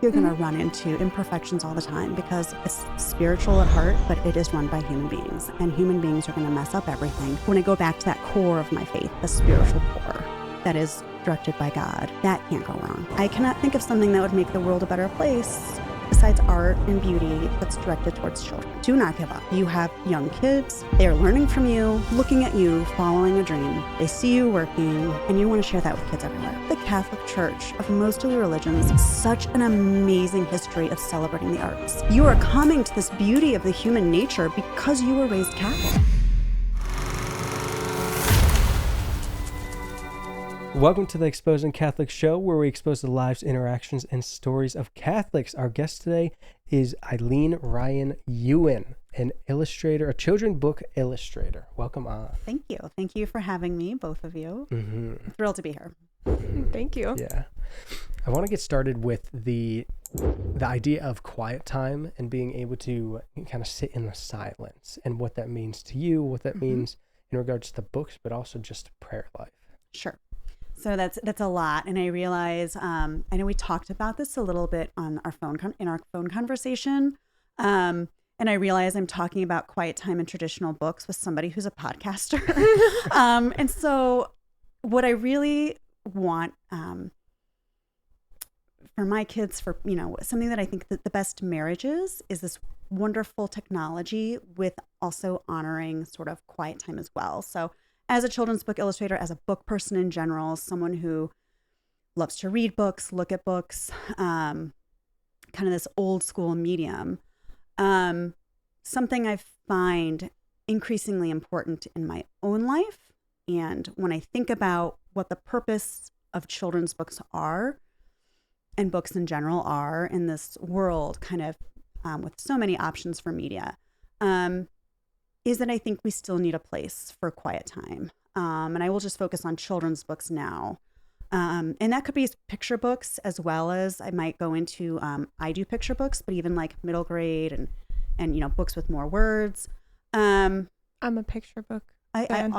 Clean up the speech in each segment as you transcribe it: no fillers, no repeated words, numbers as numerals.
You're going to run into imperfections all the time because it's spiritual at heart, but it is run by human beings, and human beings are going to mess up everything. When I go back to that core of my faith, the spiritual core that is directed by God, that can't go wrong. I cannot think of something that would make the world a better place besides art and beauty that's directed towards children. Do not give up. You have young kids. They are learning from you, looking at you, following a dream. They see you working, and you want to share that with kids everywhere. The Catholic Church, of most of the religions, is such an amazing history of celebrating the arts. You are coming to this beauty of the human nature because you were raised Catholic. Welcome to the Exposing Catholic Show, where we expose the lives, interactions, and stories of Catholics. Our guest today is Eileen Ryan Ewen, an illustrator, a children's book illustrator. Welcome on. Thank you. Thank you for having me, both of you. Mm-hmm. I'm thrilled to be here. Thank you. Yeah. I want to get started with the idea of quiet time and being able to kind of sit in the silence and what that means to you, what that means in regards to the books, but also just prayer life. Sure. So that's a lot, and I realize I know we talked about this a little bit on our phone conversation, and I realize I'm talking about quiet time and traditional books with somebody who's a podcaster, and so what I really want for my kids, for something that I think that the best marriage is this wonderful technology with also honoring sort of quiet time as well. So, as a children's book illustrator, as a book person in general, someone who loves to read books, look at books, kind of this old school medium, something I find increasingly important in my own life. And when I think about what the purpose of children's books are, and books in general are in this world, kind of with so many options for media, is that I think we still need a place for quiet time. And I will just focus on children's books now. And that could be picture books as well as I might go into, I do picture books, but even like middle grade and books with more words. I'm a picture book fan.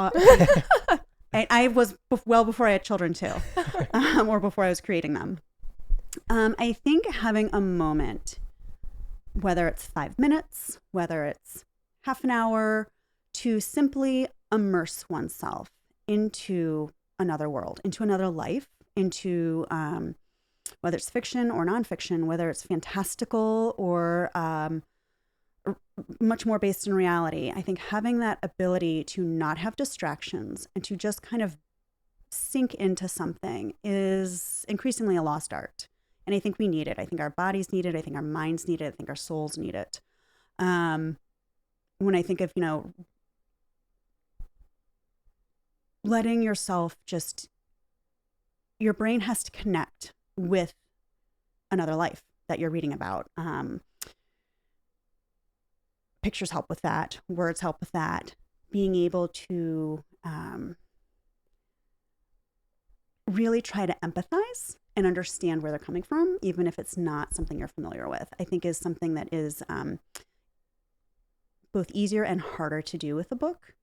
I was well before I had children too, or before I was creating them. I think having a moment, whether it's 5 minutes, whether it's half an hour, to simply immerse oneself into another world, into another life, into whether it's fiction or nonfiction, whether it's fantastical or much more based in reality. I think having that ability to not have distractions and to just kind of sink into something is increasingly a lost art. And I think we need it. I think our bodies need it. I think our minds need it. I think our souls need it. When I think of, letting yourself your brain has to connect with another life that you're reading about. Pictures help with that. Words help with that. Being able to really try to empathize and understand where they're coming from, even if it's not something you're familiar with, I think is something that is both easier and harder to do with a book.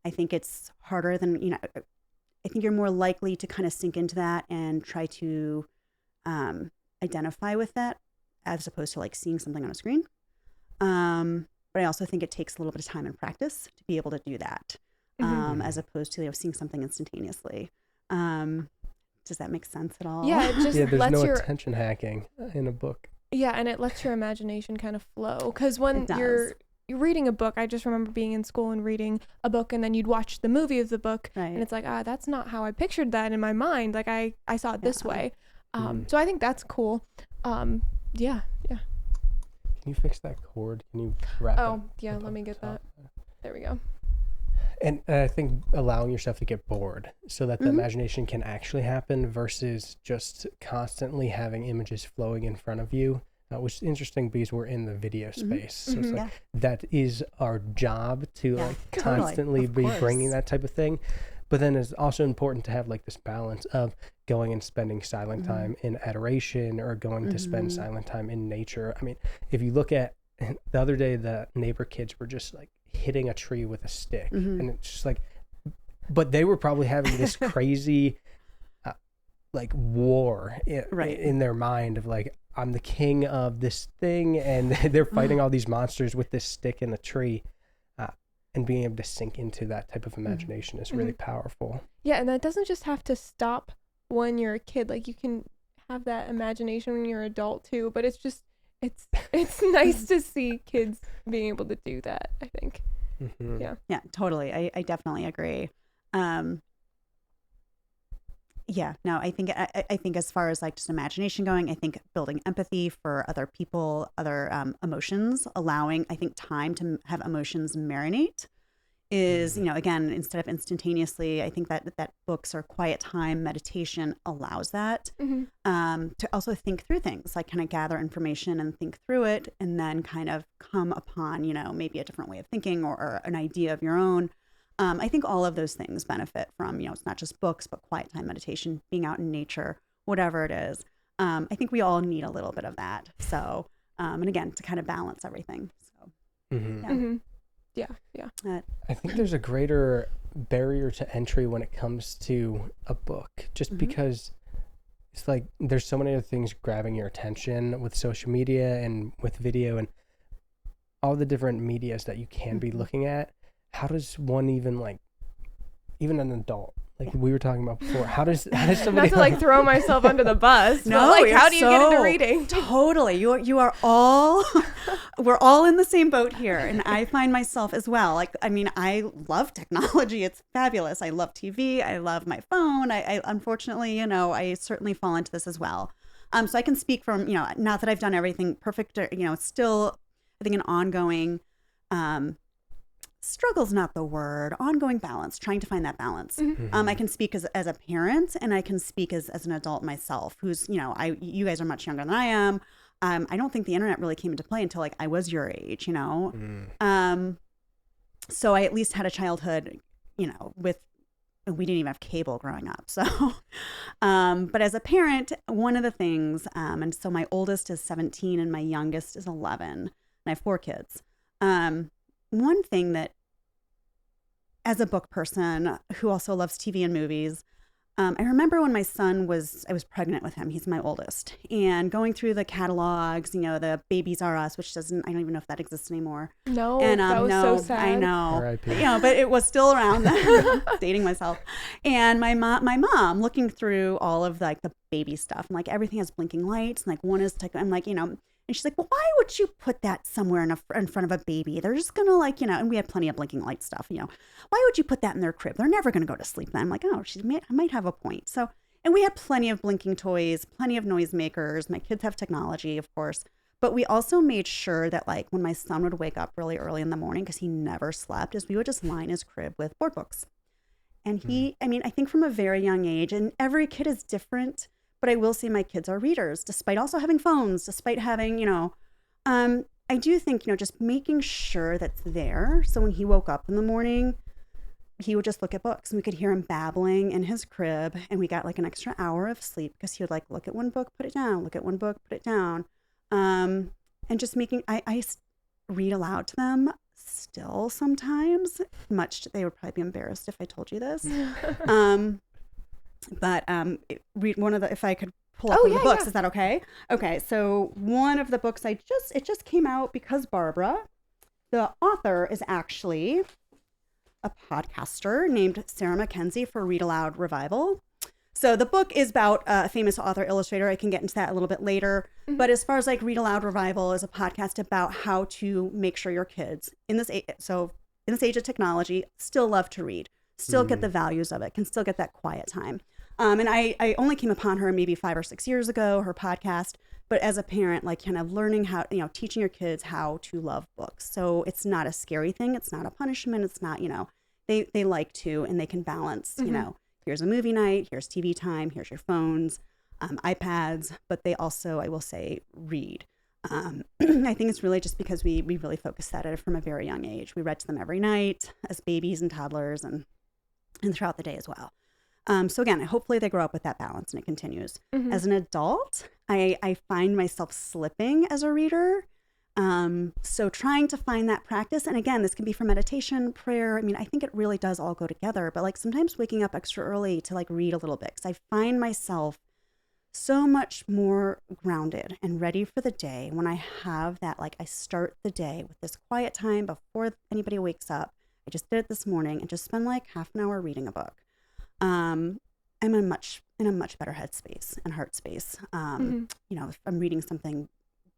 I think it's harder than, I think you're more likely to kind of sink into that and try to identify with that as opposed to like seeing something on a screen. But I also think it takes a little bit of time and practice to be able to do that, as opposed to seeing something instantaneously. Does that make sense at all? Yeah, it just there's lets no your attention hacking in a book. Yeah, and it lets your imagination kind of flow. Because when you're reading a book, I just remember being in school and reading a book, and then you'd watch the movie of the book, right. and it's like, that's not how I pictured that in my mind. Like I saw it this way. So I think that's cool. Yeah. Can you fix that cord? Can you wrap it? Oh, yeah, let me get that. There we go. And I think allowing yourself to get bored so that the imagination can actually happen versus just constantly having images flowing in front of you, which is interesting because we're in the video space. So it's like, that is our job to constantly be bringing that type of thing. But then it's also important to have like this balance of going and spending silent time in adoration or going to spend silent time in nature. I mean, if you look at the other day, the neighbor kids were just like hitting a tree with a stick, and it's just like, but they were probably having this crazy like war in their mind of like, I'm the king of this thing, and they're fighting all these monsters with this stick in a tree. And being able to sink into that type of imagination is really powerful. Yeah, and that doesn't just have to stop when you're a kid. Like, you can have that imagination when you're an adult too, but it's nice to see kids being able to do that, I think. Mm-hmm. Yeah, totally. I definitely agree. Yeah, no, I think as far as like just imagination going, I think building empathy for other people, other emotions, allowing, I think, time to have emotions marinate is, again, instead of instantaneously, I think that books or quiet time meditation allows that to also think through things, like kind of gather information and think through it, and then kind of come upon, maybe a different way of thinking or an idea of your own. I think all of those things benefit from, it's not just books, but quiet time meditation, being out in nature, whatever it is. I think we all need a little bit of that. So, and again, to kind of balance everything. So, Yeah. I think there's a greater barrier to entry when it comes to a book, just because it's like there's so many other things grabbing your attention with social media and with video and all the different medias that you can be looking at. How does one even an adult, like we were talking about before, how does somebody not to throw myself under the bus, no, but how do you get into reading? Totally. You are all, we're all in the same boat here. And I find myself as well. Like, I mean, I love technology. It's fabulous. I love TV. I love my phone. I unfortunately, I certainly fall into this as well. So I can speak from, not that I've done everything perfect, or, it's still, I think, an ongoing, struggle's not the word, ongoing balance, trying to find that balance. I can speak as a parent, and I can speak as an adult myself, who's, you guys are much younger than I am. I don't think the internet really came into play until like I was your age, so I at least had a childhood, we didn't even have cable growing up. So, but as a parent, one of the things, and so my oldest is 17 and my youngest is 11, and I have 4 kids. One thing that, as a book person who also loves TV and movies, I remember when my son I was pregnant with him. He's my oldest, and going through the catalogs, the Babies R Us, which I don't even know if that exists anymore. No, and that was so sad. I know, R.I.P. but it was still around then. Dating myself, and my mom looking through all of like the baby stuff, and like everything has blinking lights, and like one is like, I'm like, and she's like, well, why would you put that somewhere in front of a baby? They're just going to and we had plenty of blinking light stuff, why would you put that in their crib? They're never going to go to sleep then. I'm like, oh, I might have a point. So, and we had plenty of blinking toys, plenty of noisemakers. My kids have technology, of course, but we also made sure that like when my son would wake up really early in the morning, because he never slept, is we would just line his crib with board books. And I think from a very young age, and every kid is different, but I will say my kids are readers, despite also having phones, despite having, I do think, just making sure that's there. So when he woke up in the morning, he would just look at books, and we could hear him babbling in his crib, and we got like an extra hour of sleep because he would like look at one book, put it down, look at one book, put it down. And just making, I read aloud to them still sometimes, they would probably be embarrassed if I told you this. But read one of the, if I could pull up one of the books, is that okay? Okay, so one of the books it just came out because Barbara, the author, is actually a podcaster named Sarah Mackenzie for Read Aloud Revival. So the book is about a famous author, illustrator. I can get into that a little bit later. But as far as like Read Aloud Revival is a podcast about how to make sure your kids in this age of technology still love to read, still get the values of it, can still get that quiet time. And I only came upon her maybe 5 or 6 years ago, her podcast, but as a parent, like kind of learning how, teaching your kids how to love books. So it's not a scary thing. It's not a punishment. It's not, they like to, and they can balance, here's a movie night, here's TV time, here's your phones, iPads, but they also, I will say, read. I think it's really just because we really focus that from a very young age. We read to them every night as babies and toddlers and throughout the day as well. So again, hopefully they grow up with that balance and it continues. As an adult, I find myself slipping as a reader. So trying to find that practice. And again, this can be for meditation, prayer. I think it really does all go together, but like sometimes waking up extra early to like read a little bit. Cause I find myself so much more grounded and ready for the day when I have that, like I start the day with this quiet time before anybody wakes up. I just did it this morning and just spend like half an hour reading a book. I'm in a much better headspace and heart space. You know, if I'm reading something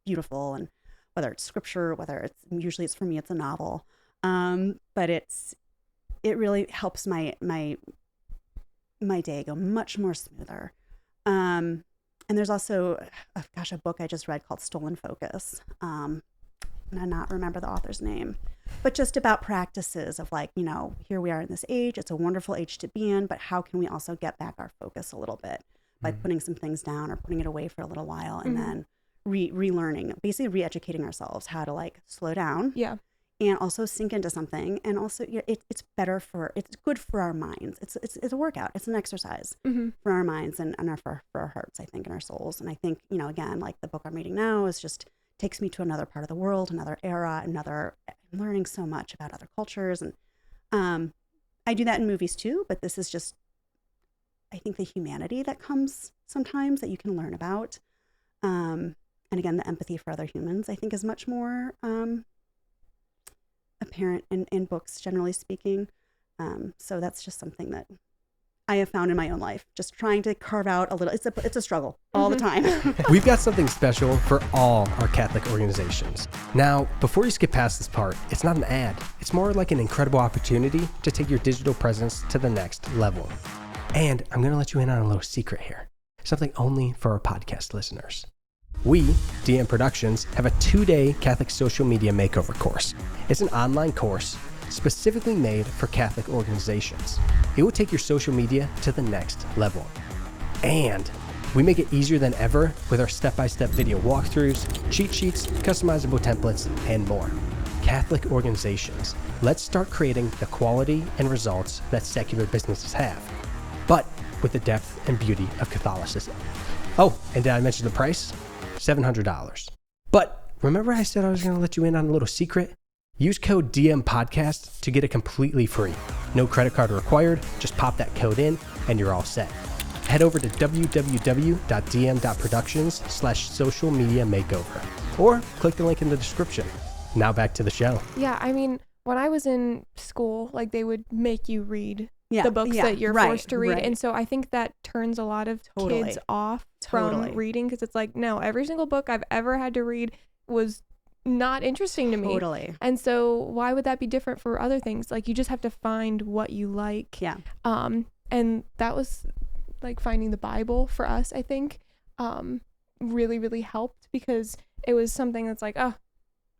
beautiful, and whether it's scripture, usually it's for me, it's a novel. But it really helps my day go much more smoother. And there's also, a book I just read called Stolen Focus. And I not remember the author's name, but just about practices of like, you know, here we are in this age. It's a wonderful age to be in, but how can we also get back our focus a little bit by putting some things down or putting it away for a little while, and then relearning, basically re-educating ourselves how to like slow down. Yeah. And also sink into something, and also it's good for our minds. It's a workout. It's an exercise for our minds and for our hearts, I think, and our souls. And I think, you know, again, like the book I'm reading now is just takes me to another part of the world, another era, I'm learning so much about other cultures. And I do that in movies too, but this is just, I think, the humanity that comes sometimes that you can learn about. And again, the empathy for other humans, I think, is much more apparent in books, generally speaking. So that's just something that I have found in my own life, just trying to carve out a little. It's a struggle all the time. We've got something special for all our Catholic organizations. Now, before you skip past this part, it's not an ad. It's more like an incredible opportunity to take your digital presence to the next level. And I'm going to let you in on a little secret here, something only for our podcast listeners. We, DM Productions, have a 2-day Catholic social media makeover course. It's an online course specifically made for Catholic organizations. It will take your social media to the next level. And we make it easier than ever with our step-by-step video walkthroughs, cheat sheets, customizable templates, and more. Catholic organizations, let's start creating the quality and results that secular businesses have, but with the depth and beauty of Catholicism. Oh, and did I mention the price? $700. But remember I said I was going to let you in on a little secret? Use code DM Podcast to get it completely free. No credit card required. Just pop that code in and you're all set. Head over to www.dm.productions/social media makeover or click the link in the description. Now back to the show. Yeah, I mean, when I was in school, like they would make you read the books that you're forced to read. Right. And so I think that turns a lot of kids off from reading, because it's like, no, every single book I've ever had to read was not interesting to me. Totally. And so why would that be different for other things? Like, you just have to find what you like. Yeah. And that was like finding the Bible for us, I think, really, really helped, because it was something that's like, oh,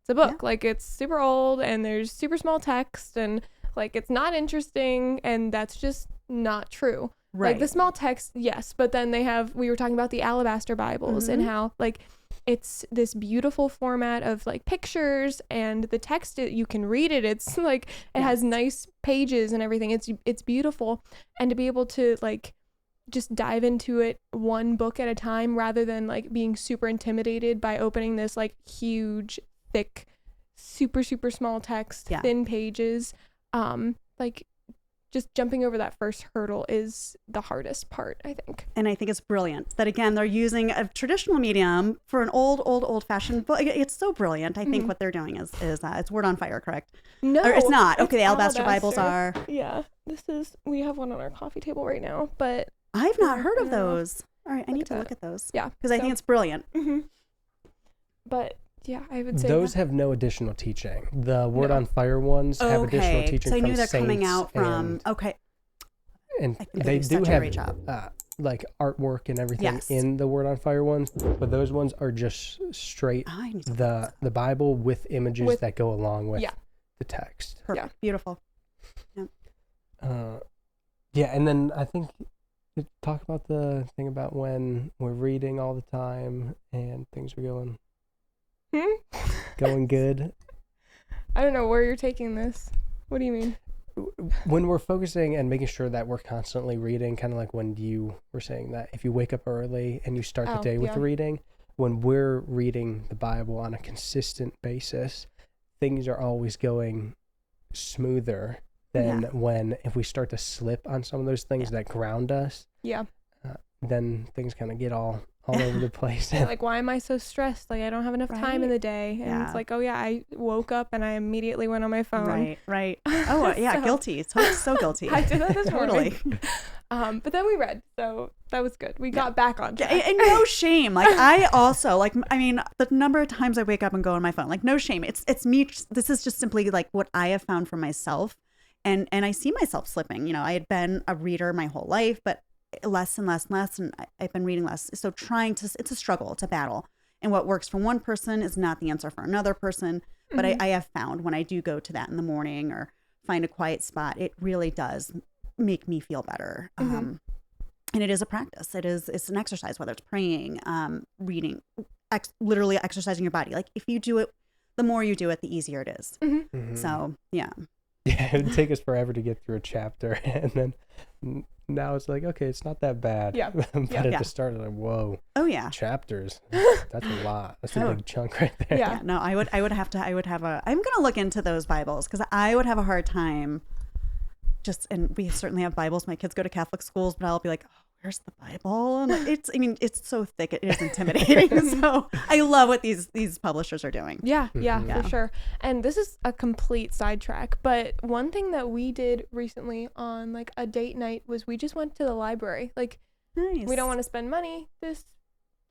it's a book. Yeah. Like, it's super old and there's super small text and like it's not interesting, and that's just not true. Right. Like the small text, yes, but then we were talking about the Alabaster Bibles and how like it's this beautiful format of like pictures, and the text, you can read it. It's like it has nice pages and everything. It's beautiful, and to be able to like just dive into it one book at a time, rather than like being super intimidated by opening this like huge, thick, super small text, thin pages. Like just jumping over that first hurdle is the hardest part, I think. And I think it's brilliant that, again, they're using a traditional medium for an old fashioned book. It's so brilliant. I think what they're doing is it's Word on Fire, correct? No, or it's not. Okay, the Alabaster Bibles are. Yeah, we have one on our coffee table right now, but I've not heard of those. All right, I need to look at those. Yeah, because I think it's brilliant. But yeah, I would say those have no additional teaching. The Word on Fire ones have additional teaching. So I knew from they're saints coming out from. And they do have like artwork and everything in the Word on Fire ones, but those ones are just straight the Bible with images that go along with the text. Perfect. Yeah, beautiful. Yep. And then I think talk about the thing about when we're reading all the time and things are going good. I don't know where you're taking this. What do you mean? When we're focusing and making sure that we're constantly reading, kind of like when you were saying that if you wake up early and you start the day with reading, when we're reading the Bible on a consistent basis, things are always going smoother than if we start to slip on some of those things that ground us. then things kind of get all over the place. You're like, why am I so stressed? Like, I don't have enough time in the day. And it's like, oh yeah, I woke up and I immediately went on my phone. Right. Oh yeah, guilty. So guilty. I did that this totally. morning. But then we read, so that was good. We got back on track. And no shame. Like I also the number of times I wake up and go on my phone, like no shame. It's me. This is just simply like what I have found for myself, and I see myself slipping. You know, I had been a reader my whole life, but less and less and less, and I've been reading less. So it's a struggle, it's a battle, and what works for one person is not the answer for another person. But I have found when I do go to that in the morning or find a quiet spot, it really does make me feel better. And it is a practice. It's an exercise, whether it's praying, reading, literally exercising your body. Like if you do it, the more you do it, the easier it is. So yeah, it would take us forever to get through a chapter, and then now it's like, okay, it's not that bad. Yeah. But at the start, like, whoa. Oh yeah. Chapters. That's a lot. That's a big chunk right there. Yeah. No, I'm gonna look into those Bibles, because I would have a hard time and we certainly have Bibles. My kids go to Catholic schools, but I'll be like, oh, where's the Bible? And it's so thick. It is intimidating. So I love what these publishers are doing. Yeah, for sure. And this is a complete sidetrack, but one thing that we did recently on like a date night was we just went to the library. Like, nice. We don't want to spend money this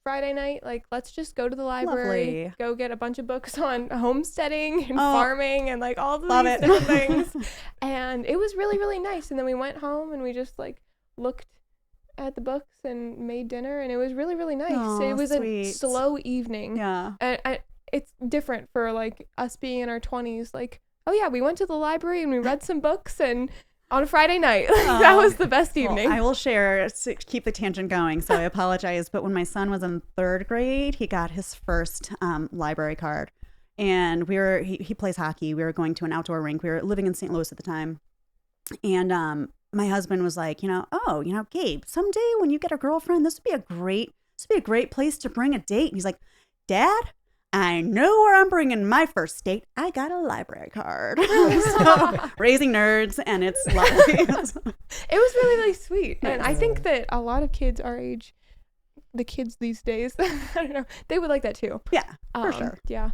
Friday night. Like, let's just go to the library, Lovely. go get a bunch of books on homesteading and farming and like all love these it. different things. And it was really, really nice. And then we went home and we just like looked at the books and made dinner, and it was really, really nice. Aw, it was sweet. a slow evening. Yeah. And it's different for like us being in our 20s. Like, oh yeah, we went to the library and we read some books and on a Friday night. That was the best evening. Well, I will share to keep the tangent going, so I apologize. But when my son was in 3rd grade, he got his first library card, and he plays hockey. We were going to an outdoor rink. We were living in St. Louis at the time, and my husband was like, Gabe, someday when you get a girlfriend, this would be a great place to bring a date. And he's like, Dad, I know where I'm bringing my first date. I got a library card. So, raising nerds, and it's lovely. It was really, really sweet. And I think that a lot of kids our age, the kids these days, I don't know, they would like that too. Yeah, for sure. Yeah.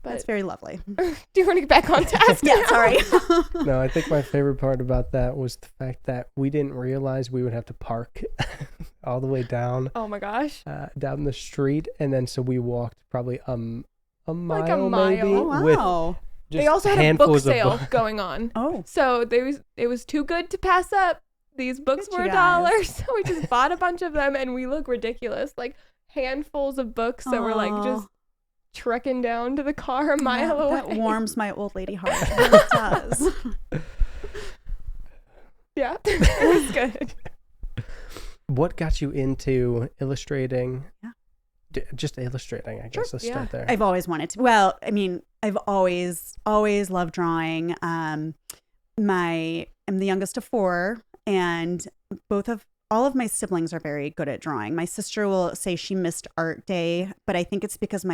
But that's very lovely. Do you want to get back on task? Yeah, sorry. No, I think my favorite part about that was the fact that we didn't realize we would have to park all the way down. Oh my gosh. Down the street, and then so we walked probably a mile, like a mile. maybe. Oh, wow. With they also had a book sale books. going on. Oh. So it was too good to pass up. These books were $1. So we just bought a bunch of them, and we look ridiculous. Like handfuls of books that were like just trekking down to the car a mile away. That warms my old lady heart. It does. Yeah, it was good. What got you into illustrating? Yeah. Just illustrating, I guess. Let's start there. I've always wanted to. Well, I mean, I've always loved drawing. I'm the youngest of 4, and all of my siblings are very good at drawing. My sister will say she missed art day, but I think it's because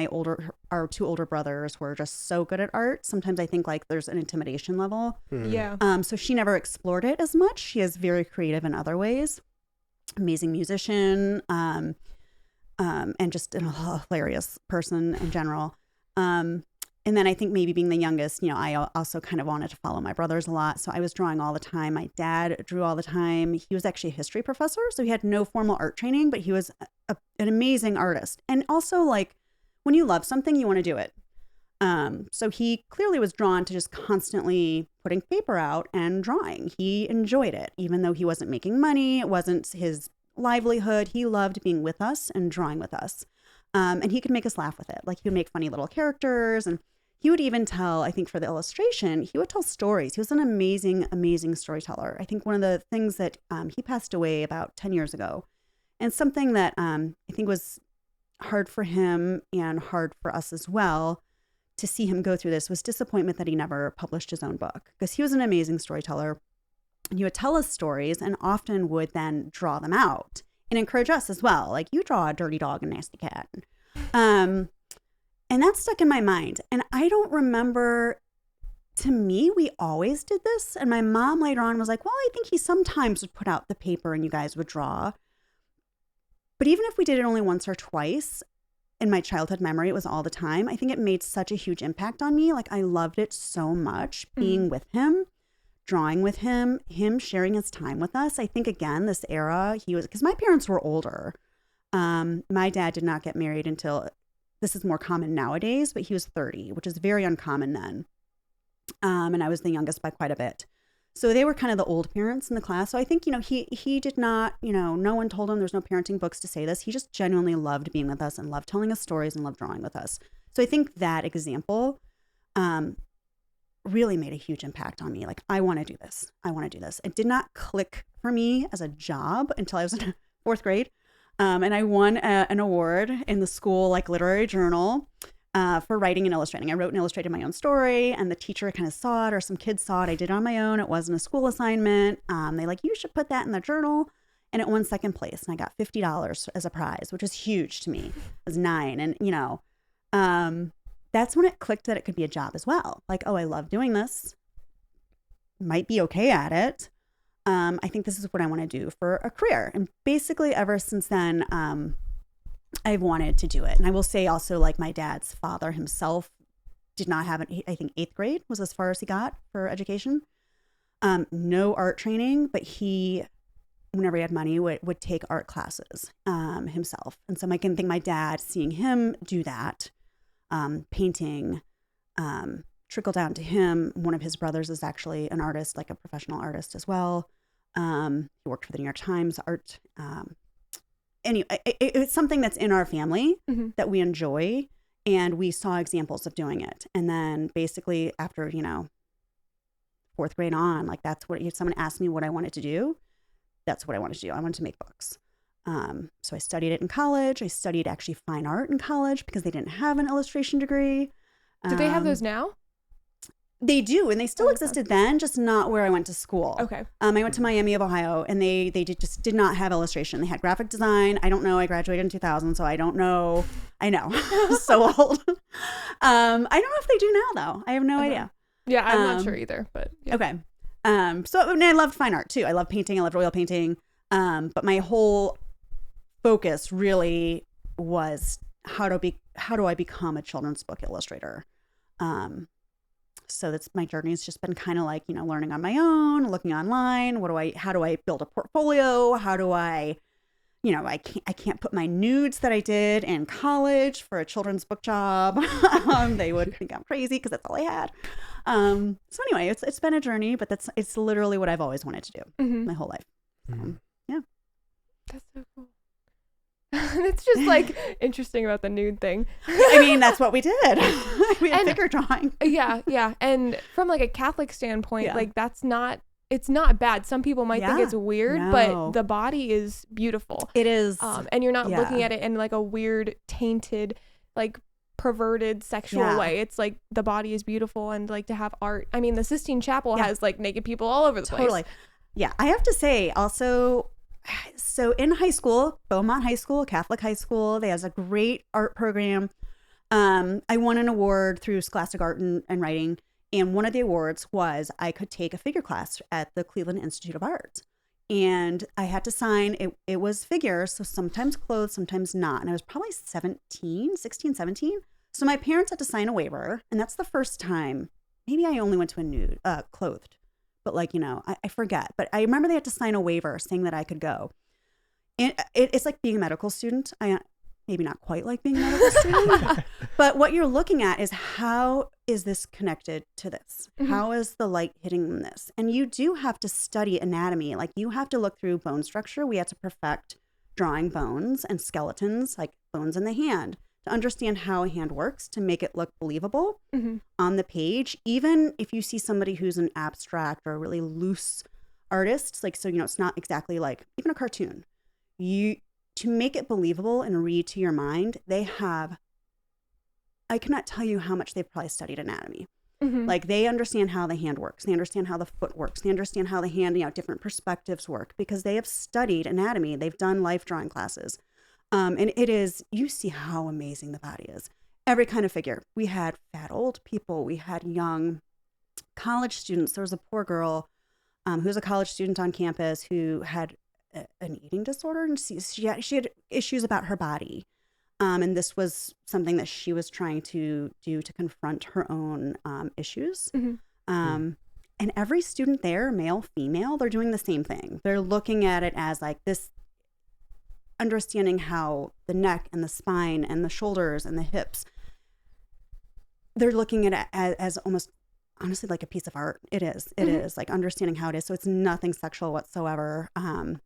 our 2 older brothers were just so good at art. Sometimes I think like there's an intimidation level. Yeah. So she never explored it as much. She is very creative in other ways. Amazing musician, and just a hilarious person in general. And then I think maybe being the youngest, I also kind of wanted to follow my brothers a lot. So I was drawing all the time. My dad drew all the time. He was actually a history professor, so he had no formal art training, but he was an amazing artist. And also, like, when you love something, you want to do it. So he clearly was drawn to just constantly putting paper out and drawing. He enjoyed it, even though he wasn't making money. It wasn't his livelihood. He loved being with us and drawing with us. And he could make us laugh with it. Like, he would make funny little characters, and he would even tell, I think for the illustration, he would tell stories. He was an amazing, amazing storyteller. I think one of the things that he passed away about 10 years ago, and something that I think was hard for him and hard for us as well to see him go through this, was disappointment that he never published his own book, because he was an amazing storyteller. He would tell us stories and often would then draw them out and encourage us as well. Like, you draw a dirty dog and nasty cat. And that stuck in my mind. And I don't remember, to me, we always did this. And my mom later on was like, well, I think he sometimes would put out the paper and you guys would draw. But even if we did it only once or twice, in my childhood memory, it was all the time. I think it made such a huge impact on me. Like, I loved it so much, being with him, drawing with him sharing his time with us. I think, again, this era, because my parents were older. My dad did not get married until, this is more common nowadays, but he was 30, which is very uncommon then. And I was the youngest by quite a bit. So they were kind of the old parents in the class. So I think, he did not, no one told him, there's no parenting books to say this. He just genuinely loved being with us and loved telling us stories and loved drawing with us. So I think that example really made a huge impact on me. Like, I want to do this. I want to do this. It did not click for me as a job until I was in 4th grade. And I won an award in the school, like, literary journal for writing and illustrating. I wrote and illustrated my own story, and the teacher kind of saw it, or some kids saw it. I did it on my own. It wasn't a school assignment. They like, you should put that in the journal. And it won 2nd place, and I got $50 as a prize, which was huge to me. I was 9. And, that's when it clicked that it could be a job as well. Like, oh, I love doing this. Might be okay at it. I think this is what I want to do for a career. And basically ever since then, I've wanted to do it. And I will say also, like, my dad's father himself did not have I think 8th grade was as far as he got for education. No art training, but he, whenever he had money, would take art classes himself. And so I can think my dad, seeing him do that, painting, trickle down to him. One of his brothers is actually an artist, like a professional artist as well. He worked for the New York Times art. Anyway, it's something that's in our family that we enjoy, and we saw examples of doing it. And then basically after, 4th grade on, like, that's what, if someone asked me what I wanted to do, that's what I wanted to do. I wanted to make books. So I studied it in college. I studied actually fine art in college because they didn't have an illustration degree. Do they have those now? They do, and they still existed then, just not where I went to school. Okay. I went to Miami of Ohio, and they just did not have illustration. They had graphic design. I don't know. I graduated in 2000, so I don't know. I know. So old. I don't know if they do now, though. I have no idea. Yeah, I'm not sure either, but yeah. Okay. So and I loved fine art too. I love painting. I loved oil painting. But my whole focus really was how do I become a children's book illustrator? So that's my journey has just been kind of like, learning on my own, looking online. How do I build a portfolio? How do I can't put my nudes that I did in college for a children's book job. They would think I'm crazy because that's all I had. So anyway, it's been a journey, but it's literally what I've always wanted to do my whole life. Yeah. That's so cool. It's just like interesting about the nude thing. I mean, that's what we did. We had figure drawing. Yeah. And from like a Catholic standpoint, like it's not bad. Some people might think it's weird, but the body is beautiful. It is. And you're not looking at it in like a weird, tainted, like perverted sexual way. It's like the body is beautiful, and like to have art. I mean, the Sistine Chapel has like naked people all over the place. Totally. Yeah. I have to say also, so in high school, Beaumont High School, Catholic high school, they has a great art program. I won an award through Scholastic Art and Writing. And one of the awards was I could take a figure class at the Cleveland Institute of Art. And I had to sign, it was figure, so sometimes clothed, sometimes not. And I was probably 16, 17. So my parents had to sign a waiver. And that's the first time, maybe I only went to a nude, clothed. But like, I forget. But I remember they had to sign a waiver saying that I could go. And it's like being a medical student. Maybe not quite like being a medical student. But what you're looking at is how is this connected to this? How is the light hitting this? And you do have to study anatomy. Like, you have to look through bone structure. We had to perfect drawing bones and skeletons, like bones in the hand, to understand how a hand works, to make it look believable on the page. Even if you see somebody who's an abstract or a really loose artist, like, so, it's not exactly like even a cartoon, to make it believable and read to your mind, I cannot tell you how much they've probably studied anatomy. Like, they understand how the hand works. They understand how the foot works. They understand how the hand, different perspectives work, because they have studied anatomy. They've done life drawing classes. And it is, you see how amazing the body is. Every kind of figure. We had fat old people. We had young college students. There was a poor girl who was a college student on campus who had an eating disorder, and she had issues about her body. And this was something that she was trying to do to confront her own issues. And every student there, male, female, they're doing the same thing. They're looking at it as like this, understanding how the neck and the spine and the shoulders and the hips, they're looking at it as almost, honestly, like a piece of art. It is. It is like understanding how it is. So it's nothing sexual whatsoever. I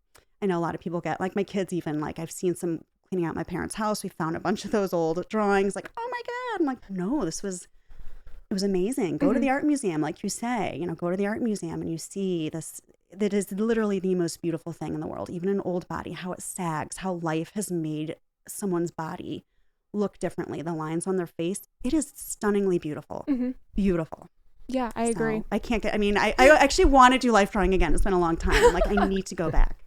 know a lot of people get, like my kids even, like I've seen some cleaning out my parents' house. We found a bunch of those old drawings. Like, oh my God. I'm like, no, it was amazing. Go to the art museum, like you say, go to the art museum and you see this. That is literally the most beautiful thing in the world. Even an old body, how it sags, how life has made someone's body look differently. The lines on their face, it is stunningly beautiful. Beautiful. Yeah, I agree. I can't get, I actually want to do life drawing again. It's been a long time. Like, I need to go back.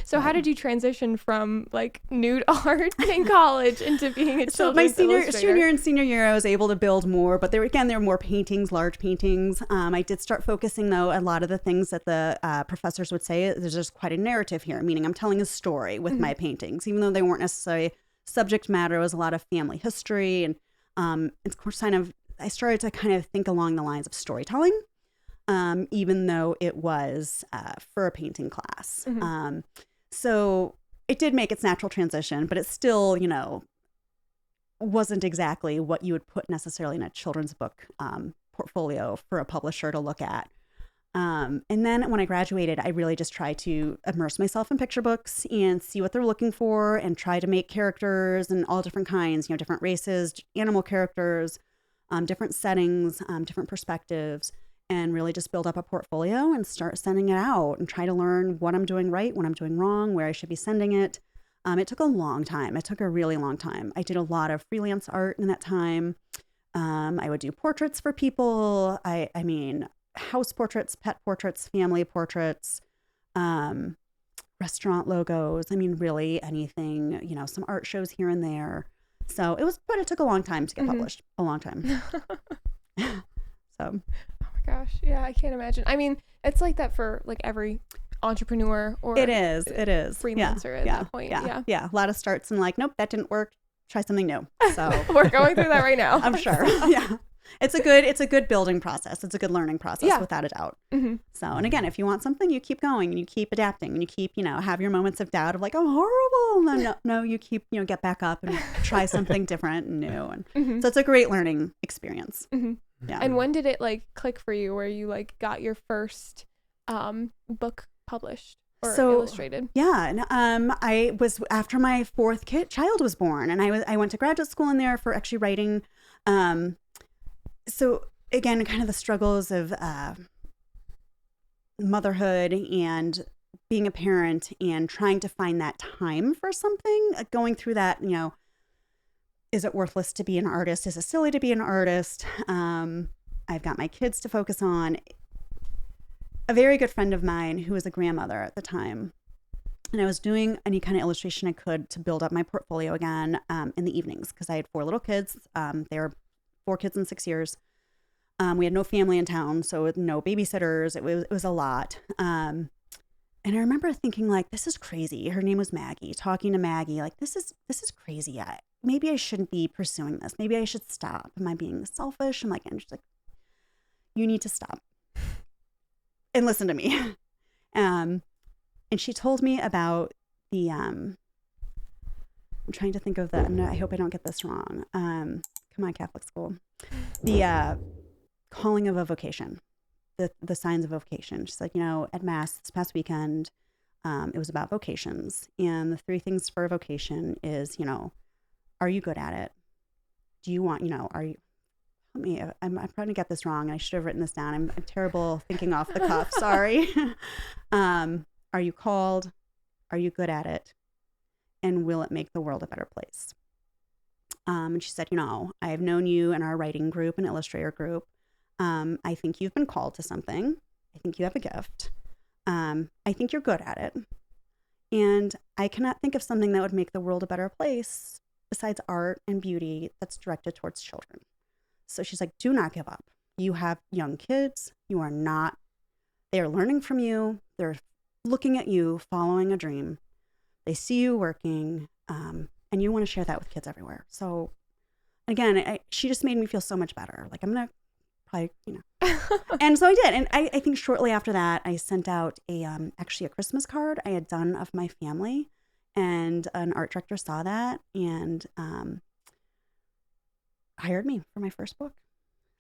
So how did you transition from like nude art in college into being a So my children's illustrator? junior and senior year, I was able to build more, but there were more paintings, large paintings. I did start focusing though, a lot of the things that the professors would say, there's just quite a narrative here, meaning I'm telling a story with my paintings, even though they weren't necessarily subject matter. It was a lot of family history. And it's kind of, I started to kind of think along the lines of storytelling, even though it was for a painting class. So it did make its natural transition, but it still, wasn't exactly what you would put necessarily in a children's book portfolio for a publisher to look at. And then when I graduated, I really just tried to immerse myself in picture books and see what they're looking for and try to make characters and all different kinds, different races, animal characters, different settings, different perspectives, and really just build up a portfolio and start sending it out and try to learn what I'm doing right, what I'm doing wrong, where I should be sending it. It took a long time. It took a really long time. I did a lot of freelance art in that time. I would do portraits for people. I mean, house portraits, pet portraits, family portraits, restaurant logos. I mean, really anything, some art shows here and there. So but it took a long time to get published, a long time. So. Gosh, yeah, I can't imagine. I mean, it's like that for like every entrepreneur or it is freelancer at that point. Yeah. A lot of starts and like, nope, that didn't work. Try something new. So we're going through that right now. I'm sure. Yeah. It's a good building process. It's a good learning process without a doubt. So, and again, if you want something, you keep going and you keep adapting and you keep, have your moments of doubt of like, I'm horrible. And then no, you keep, get back up and try something different and new. And so it's a great learning experience. Yeah. And when did it like click for you where you like got your first book published or illustrated? Yeah. And I was after my fourth child was born, and I went to graduate school in there for actually writing. So again, kind of the struggles of motherhood and being a parent and trying to find that time for something, going through that, is it worthless to be an artist? Is it silly to be an artist? I've got my kids to focus on. A very good friend of mine who was a grandmother at the time, and I was doing any kind of illustration I could to build up my portfolio again in the evenings because I had 4 little kids. They were 4 kids in 6 years. We had no family in town, so no babysitters. It was a lot. And I remember thinking like, this is crazy. Her name was Maggie. Talking to Maggie, like this is crazy. Maybe I shouldn't be pursuing this. Maybe I should stop. Am I being selfish? I'm she's like, you need to stop and listen to me. And she told me about the, I'm trying to think of the, I hope I don't get this wrong. Come on, Catholic school. The calling of a vocation, the signs of vocation. She's like, at Mass this past weekend, it was about vocations. And the 3 things for a vocation is, are you good at it? Do you want, I'm trying to get this wrong. I should have written this down. I'm terrible thinking off the cuff. Sorry. Are you called? Are you good at it? And will it make the world a better place? And she said, I have known you in our writing group and Illustrator group. I think you've been called to something. I think you have a gift. I think you're good at it. And I cannot think of something that would make the world a better place besides art and beauty that's directed towards children. So she's like, do not give up. You have young kids. They are learning from you. They're looking at you, following a dream. They see you working, and you want to share that with kids everywhere. So again, she just made me feel so much better. Like, I'm going to probably, and so I did. And I think shortly after that, I sent out actually a Christmas card I had done of my family, and an art director saw that and hired me for my first book.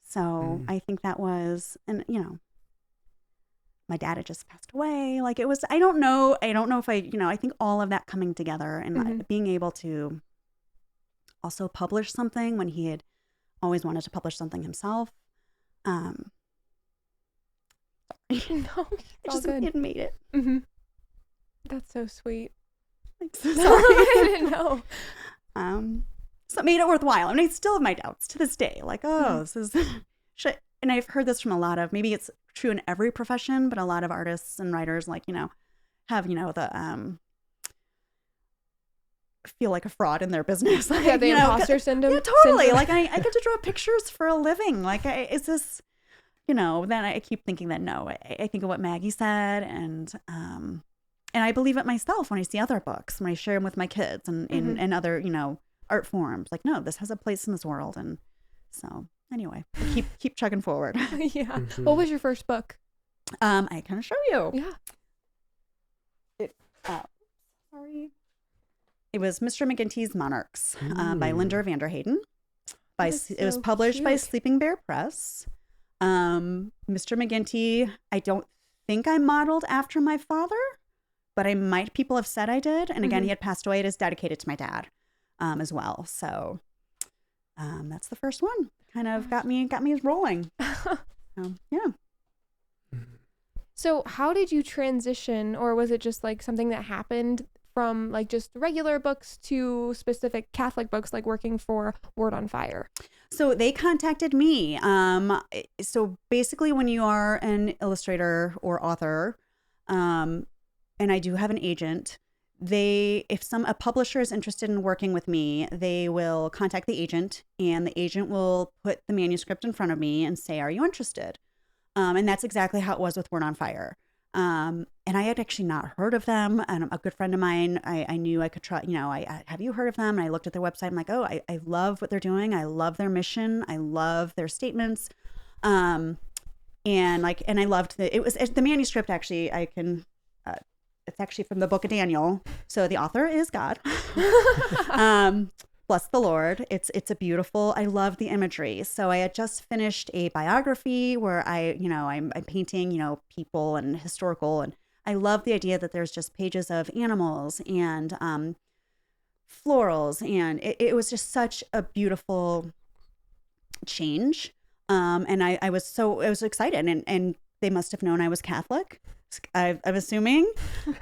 So I think that was, and my dad had just passed away. Like, it was, I don't know if I think all of that coming together and being able to also publish something when he had always wanted to publish something himself. No, It made it. Mm-hmm. That's so sweet. Like, so No, sorry. I didn't know. So it made it worthwhile. I mean, I still have my doubts to this day. Like, this is, and I've heard this from a lot of, maybe it's true in every profession, but a lot of artists and writers, like, have, the, feel like a fraud in their business. Like, Yeah, the imposter syndrome. Yeah, totally. Like, I get to draw pictures for a living. Like, is this, then I keep thinking that no, I think of what Maggie said, and I believe it myself when I see other books, when I share them with my kids and other, art forms. Like, no, this has a place in this world. And so anyway, keep chugging forward. Yeah. What was your first book? I can show you. Yeah. Sorry. It was Mr. McGinty's Monarchs by Linda Vanderhayden. It was published by Sleeping Bear Press. Mr. McGinty, I don't think I modeled after my father, but people have said I did. And again, he had passed away. It is dedicated to my dad as well. So that's the first one. Kind of got me rolling. Yeah. So how did you transition, or was it just like something that happened from like just regular books to specific Catholic books, like working for Word on Fire? So they contacted me. So basically, when you are an illustrator or author, and I do have an agent, if a publisher is interested in working with me, they will contact the agent, and the agent will put the manuscript in front of me and say, "Are you interested?" And that's exactly how it was with Word on Fire. And I had actually not heard of them. And a good friend of mine, I knew I could try, have you heard of them? And I looked at their website. I'm like, oh, I love what they're doing. I love their mission. I love their statements. And I loved the manuscript. Actually, it's actually from the Book of Daniel. So the author is God. Bless the Lord. It's a beautiful, I love the imagery. So I had just finished a biography where I'm painting, people and historical, and I love the idea that there's just pages of animals and florals, and it was just such a beautiful change. And I was excited, and they must have known I was Catholic. I'm assuming.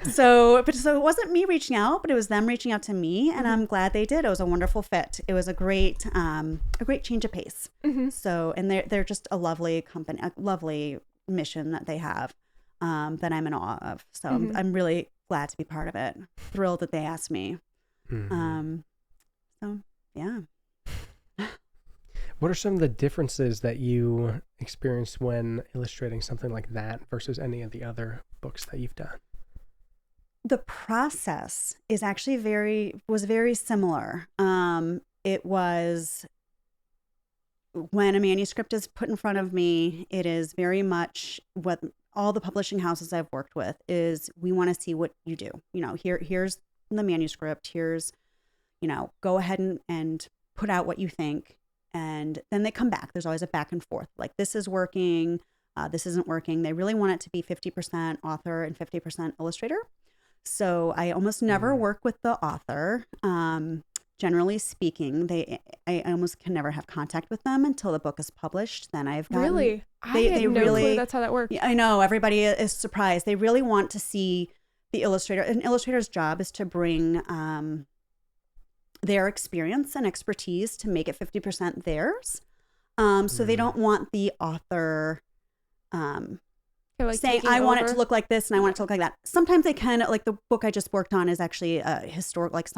So it wasn't me reaching out, but it was them reaching out to me, and I'm glad they did. It was a wonderful fit. It was a great change of pace. So, and they're just a lovely company, a lovely mission that they have, that I'm in awe of. So I'm really glad to be part of it. Thrilled that they asked me. So yeah. What are some of the differences that you experienced when illustrating something like that versus any of the other books that you've done? The process is actually was very similar. It was, when a manuscript is put in front of me, it is very much what all the publishing houses I've worked with is, we want to see what you do. Here's the manuscript. Here's, go ahead and put out what you think. And then they come back. There's always a back and forth. Like, this is working, this isn't working. They really want it to be 50% author and 50% illustrator. So I almost never work with the author. Generally speaking, I almost can never have contact with them until the book is published. Then I've gotten, really, I had no clue that's how that works. Yeah, I know, everybody is surprised. They really want to see the illustrator. An illustrator's job is to bring their experience and expertise to make it 50% theirs. So they don't want the author saying, I want it to look like this and I want it to look like that. Sometimes they can, like the book I just worked on is actually a historic, like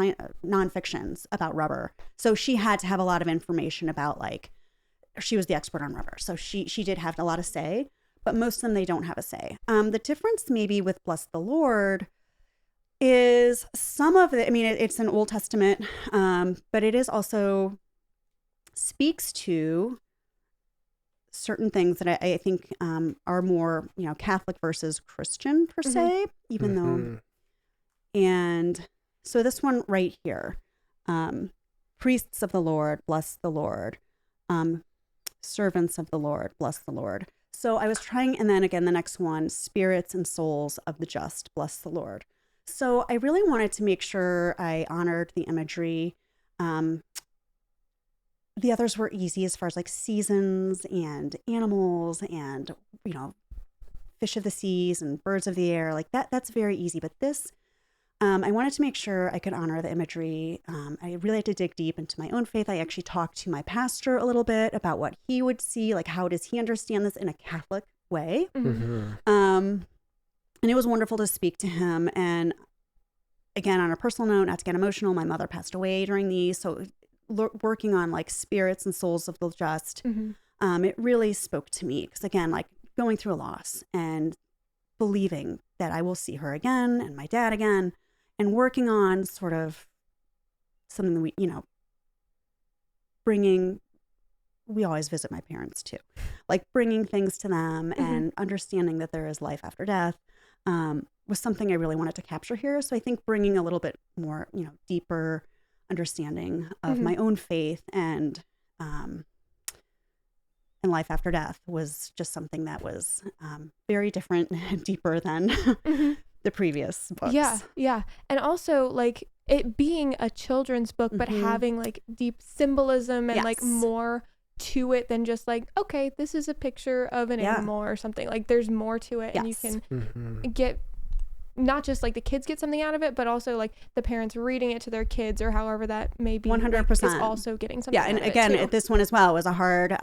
nonfictions about rubber. So she had to have a lot of information about, like, she was the expert on rubber. So she did have a lot of say. but most of them, they don't have a say. The difference maybe with Bless the Lord is some of it, I mean, it's an Old Testament, but it is also speaks to certain things that I think are more, Catholic versus Christian per se, even though, and so this one right here, priests of the Lord, bless the Lord, servants of the Lord, bless the Lord. So I was trying, and then again, the next one, spirits and souls of the just, bless the Lord. So I really wanted to make sure I honored the imagery. The others were easy as far as like seasons and animals and, fish of the seas and birds of the air, like that's very easy. But this, I wanted to make sure I could honor the imagery. I really had to dig deep into my own faith. I actually talked to my pastor a little bit about what he would see, like how does he understand this in a Catholic way? And it was wonderful to speak to him. And again, on a personal note, not to get emotional, my mother passed away during these. So working on like spirits and souls of the just, it really spoke to me. Because again, like going through a loss and believing that I will see her again and my dad again, and working on sort of something that we, we always visit my parents too, like bringing things to them and understanding that there is life after death, was something I really wanted to capture here. So I think bringing a little bit more, deeper understanding of my own faith and life after death was just something that was very different and deeper than the previous books. Yeah. And also like it being a children's book, but having like deep symbolism and like more to it than just like, okay, this is a picture of an animal or something. Like there's more to it and you can get not just like the kids get something out of it, but also like the parents reading it to their kids or however that may be 100% like, is also getting something out and of it again too. This one as well was a hard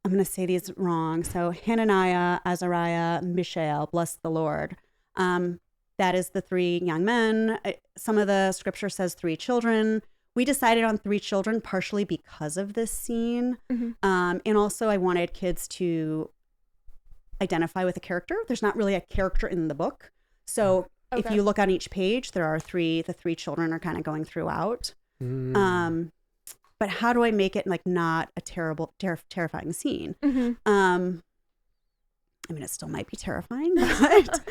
I'm going to say these wrong, so Hananiah, Azariah, Mishael, bless the Lord. That is the 3 young men. Some of the scripture says 3 children. We decided on 3 children partially because of this scene, and also I wanted kids to identify with a character. There's not really a character in the book. So if you look on each page, there are the 3 children are kind of going throughout. But how do I make it like not a terrifying scene? I mean, it still might be terrifying, but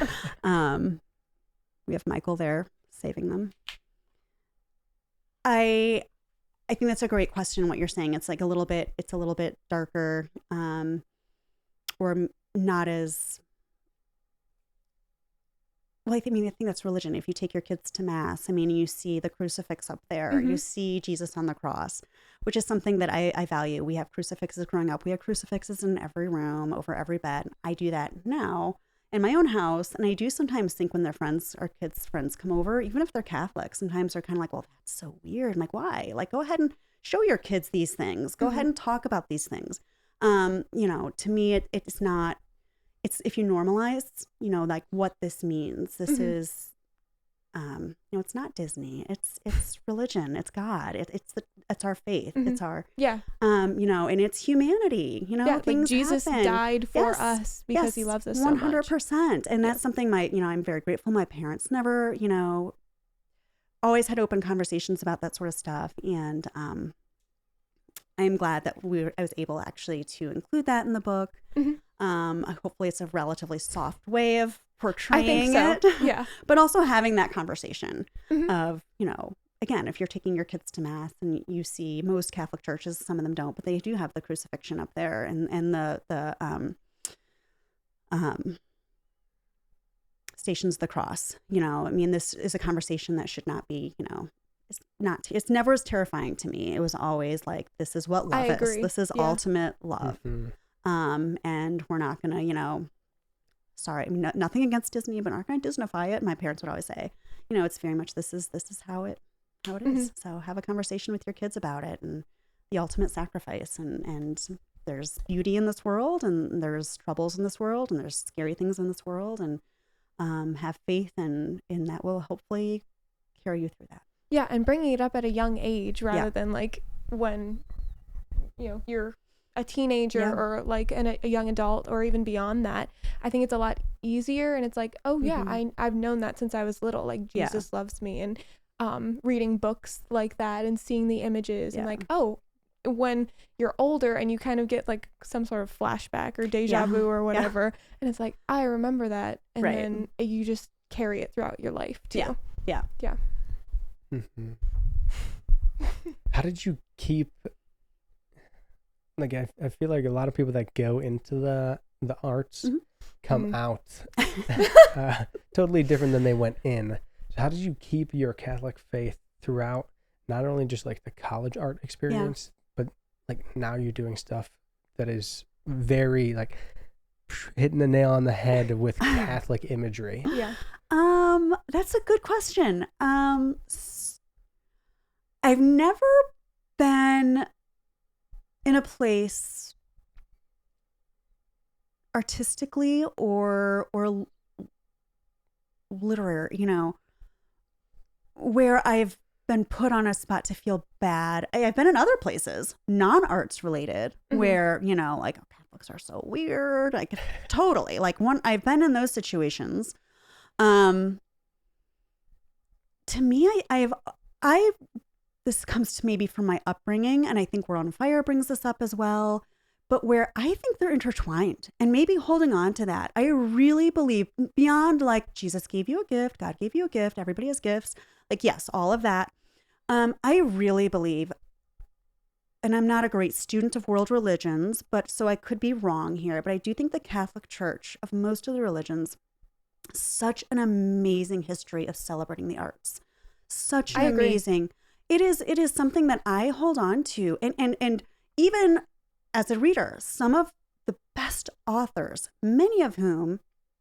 we have Michael there saving them. I think that's a great question, what you're saying. It's like a little bit darker, or not as well. I think that's religion. If you take your kids to mass, I mean, you see the crucifix up there, you see Jesus on the cross, which is something that I value. We have crucifixes growing up. We have crucifixes in every room, over every bed. I do that now in my own house. And I do sometimes think when their friends or kids' friends come over, even if they're Catholic, sometimes they're kind of like, well, that's so weird. I'm like, why? Like, go ahead and show your kids these things. Go ahead and talk about these things. To me, it's not, it's if you normalize, like what this means. This is, it's not Disney. It's religion. It's God. It's our faith. It's our, and it's humanity. Like things Jesus happen. died for us because he loves us so much. 100%. And that's something I'm very grateful. My parents never, always had open conversations about that sort of stuff. And I'm glad that I was able actually to include that in the book. Hopefully it's a relatively soft way of portraying it. Yeah. But also having that conversation of, again, if you're taking your kids to mass and you see most Catholic churches, some of them don't, but they do have the crucifixion up there and the Stations of the Cross. This is a conversation that should not be, it's never as terrifying to me. It was always like, this is what love is. This is ultimate love. And we're not going to, sorry, nothing against Disney, but aren't going to Disneyfy it. My parents would always say, it's very much, this is how it is. So have a conversation with your kids about it and the ultimate sacrifice. And there's beauty in this world, and there's troubles in this world, and there's scary things in this world, and have faith, and that will hopefully carry you through that. Yeah, and bringing it up at a young age rather than like when you're a teenager Yeah. or like a young adult or even beyond that, I think it's a lot easier. And it's like, oh yeah, I've known that since I was little, like Yeah. Jesus loves me, and reading books like that and seeing the images and like, oh, when you're older and you kind of get like some sort of flashback or deja vu or whatever, and it's like, I remember that, and then you just carry it throughout your life too. Yeah. Mm-hmm. How did you keep, like, I feel like a lot of people that go into the arts come out totally different than they went in. So how did you keep your Catholic faith throughout, not only just like the college art experience, but like now you're doing stuff that is very like hitting the nail on the head with Catholic imagery? Yeah. That's a good question. I've never been in a place artistically or literary, where I've been put on a spot to feel bad. I've been in other places, non-arts related, where, like, oh, Catholics are so weird. Like, totally. Like, I've been in those situations. To me, this comes to maybe from my upbringing, and I think We're on Fire brings this up as well, but where I think they're intertwined, and maybe holding on to that. I really believe, beyond like Jesus gave you a gift, God gave you a gift, everybody has gifts, like, yes, all of that. I really believe, and I'm not a great student of world religions, but so I could be wrong here, but I do think the Catholic Church, of most of the religions, such an amazing history of celebrating the arts. Such an amazing. It is something that I hold on to. And even as a reader, some of the best authors, many of whom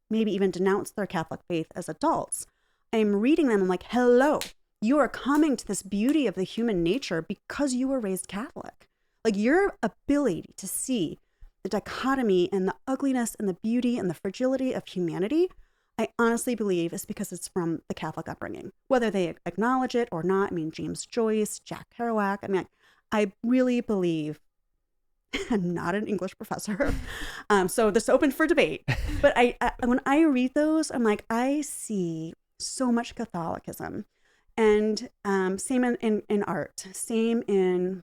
maybe even denounced their Catholic faith as adults, I'm reading them. I'm like, hello, you are coming to this beauty of the human nature because you were raised Catholic. Like, your ability to see the dichotomy and the ugliness and the beauty and the fragility of humanity, I honestly believe is because it's from the Catholic upbringing, whether they acknowledge it or not. I mean, James Joyce, Jack Kerouac. I mean, I really believe, I'm not an English professor, so this is open for debate. But I when I read those, I'm like, I see so much Catholicism, and same in art, same in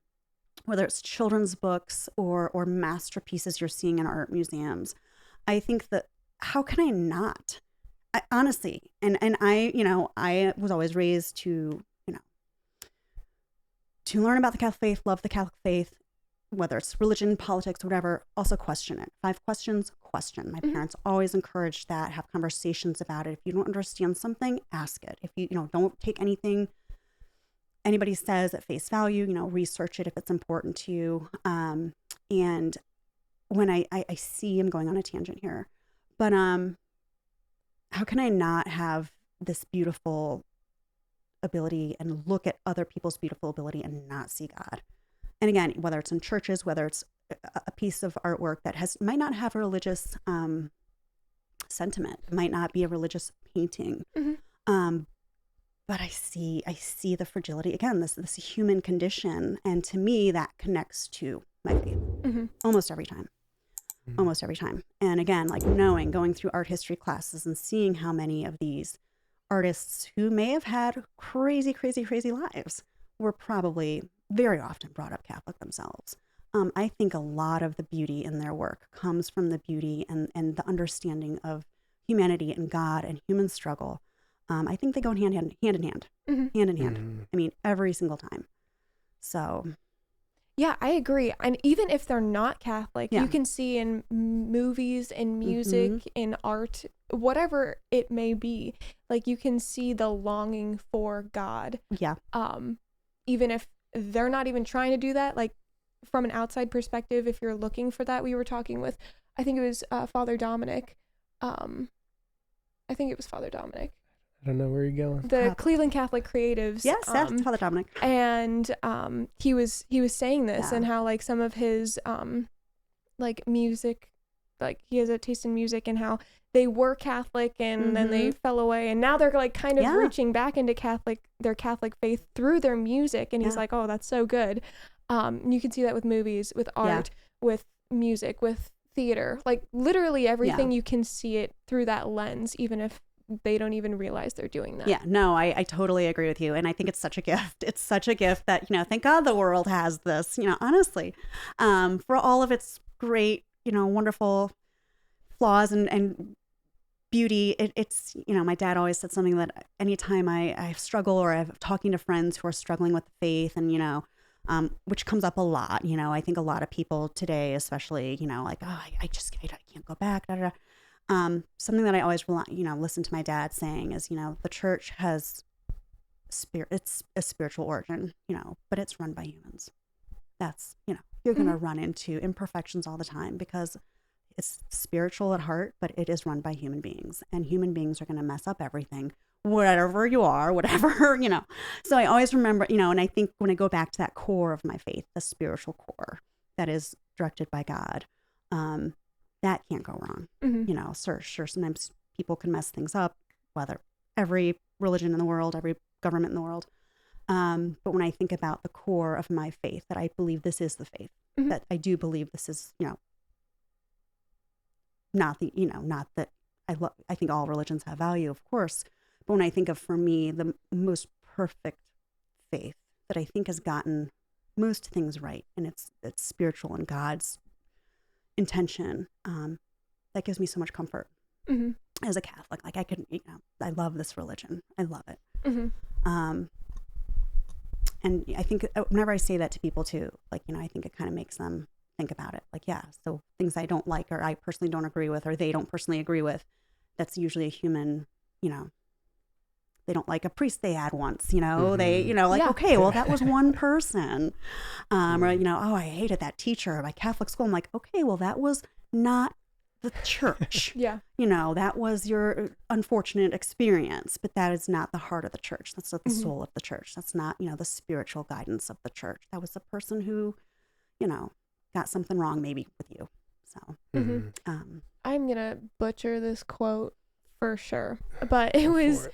whether it's children's books or masterpieces you're seeing in art museums. I think that how can I not? Honestly, and I was always raised to learn about the Catholic faith, love the Catholic faith, whether it's religion, politics, whatever. Also question it. 5 questions, question. My parents always encouraged that. Have conversations about it. If you don't understand something, ask it. If you don't take anything anybody says at face value, research it if it's important to you. And when I see, I'm going on a tangent here, but how can I not have this beautiful ability and look at other people's beautiful ability and not see God? And again, whether it's in churches, whether it's a piece of artwork that might not have a religious sentiment, might not be a religious painting, but I see the fragility, again, this human condition, and to me that connects to my faith almost every time. Almost every time. And again, like going through art history classes and seeing how many of these artists who may have had crazy, crazy, crazy lives were probably very often brought up Catholic themselves. I think a lot of the beauty in their work comes from the beauty and the understanding of humanity and God and human struggle. I think they go hand in hand. I mean, every single time. So... yeah, I agree. And even if they're not Catholic, you can see in movies, in music, in art, whatever it may be, like, you can see the longing for God. Yeah. Even if they're not even trying to do that, like, from an outside perspective, if you're looking for that, we were talking with, I think it was Father Dominic. I don't know where you're going. The Cleveland Catholic Creatives. Yes, that's Father Dominic. And he was saying this and how, like, some of his like music, like, he has a taste in music, and how they were Catholic and then they fell away, and now they're like kind of reaching back into their Catholic faith through their music, and he's like, oh, that's so good. You can see that with movies, with art, with music, with theater, like literally everything. You can see it through that lens, even if they don't even realize they're doing that. Yeah, no, I totally agree with you. And I think it's such a gift. It's such a gift that, thank God the world has this, honestly, for all of its great, wonderful flaws and beauty. It's, my dad always said something that anytime I struggle or I'm talking to friends who are struggling with faith and, which comes up a lot, I think a lot of people today, especially, like, oh, I can't go back, da, da, da. Something that I always, listen to my dad saying is, the church has it's a spiritual origin, but it's run by humans. That's, you're going to run into imperfections all the time because it's spiritual at heart, but it is run by human beings, and human beings are going to mess up everything, whatever you are, whatever, So I always remember, and I think when I go back to that core of my faith, the spiritual core that is directed by God, that can't go wrong. Sure, sometimes people can mess things up, whether every religion in the world, every government in the world. But when I think about the core of my faith, that I believe this is the faith, that I do believe this is, not that I think all religions have value, of course. But when I think of, for me, the most perfect faith that I think has gotten most things right, and it's spiritual and God's intention, that gives me so much comfort as a Catholic. Like I could, I love this religion. I love it. And I think whenever I say that to people too, like, I think it kind of makes them think about it. Like, yeah, so things I don't like, or I personally don't agree with, or they don't personally agree with, that's usually a human, they don't like a priest they had once, they, okay, well, that was one person. Or, oh, I hated that teacher at my Catholic school. I'm like, okay, well, that was not the church. That was your unfortunate experience, but that is not the heart of the church. That's not the soul of the church. That's not, the spiritual guidance of the church. That was the person who, got something wrong maybe with you. So I'm gonna butcher this quote for sure, but it was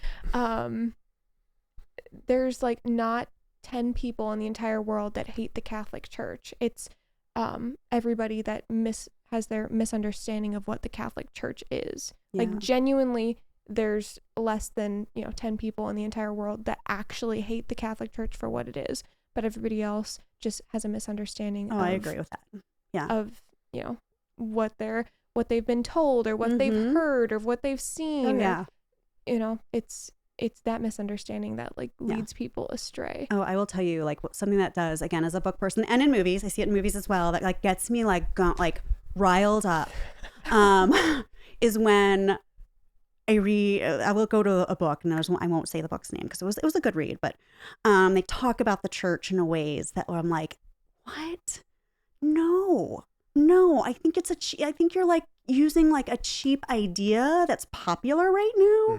there's like not 10 people in the entire world that hate the Catholic Church. It's everybody that has their misunderstanding of what the Catholic Church is. Like genuinely, there's less than 10 people in the entire world that actually hate the Catholic Church for what it is, but everybody else just has a misunderstanding. I agree with that. Yeah. Of what they've been told, or what they've heard, or what they've seen. It's that misunderstanding that like leads people astray. I will tell you, like, something that does, again, as a book person and in movies, I see it in movies as well, that like gets me like riled up, is when I will go to a book, and I won't say the book's name because it was a good read, but they talk about the church in a ways that I'm like, what? No, I think I think you're like using like a cheap idea that's popular right now,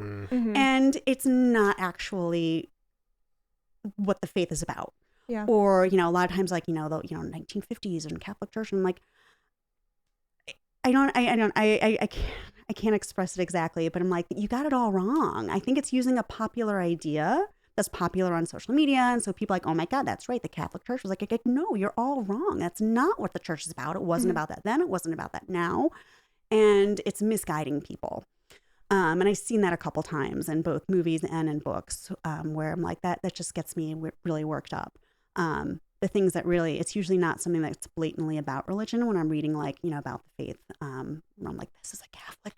and it's not actually what the faith is about. Yeah. Or a lot of times, like the 1950s and Catholic Church, and I'm like, I can't express it exactly, but I'm like, you got it all wrong. I think it's using a popular idea that's popular on social media, and so people are like, oh my God, that's right, the Catholic Church was like, no, you're all wrong. That's not what the church is about. It wasn't about that then. It wasn't about that now, and it's misguiding people. And I've seen that a couple times in both movies and in books, where I'm like, that just gets me really worked up. The things that really, it's usually not something that's blatantly about religion when I'm reading, like, about the faith. I'm like, this is a Catholic,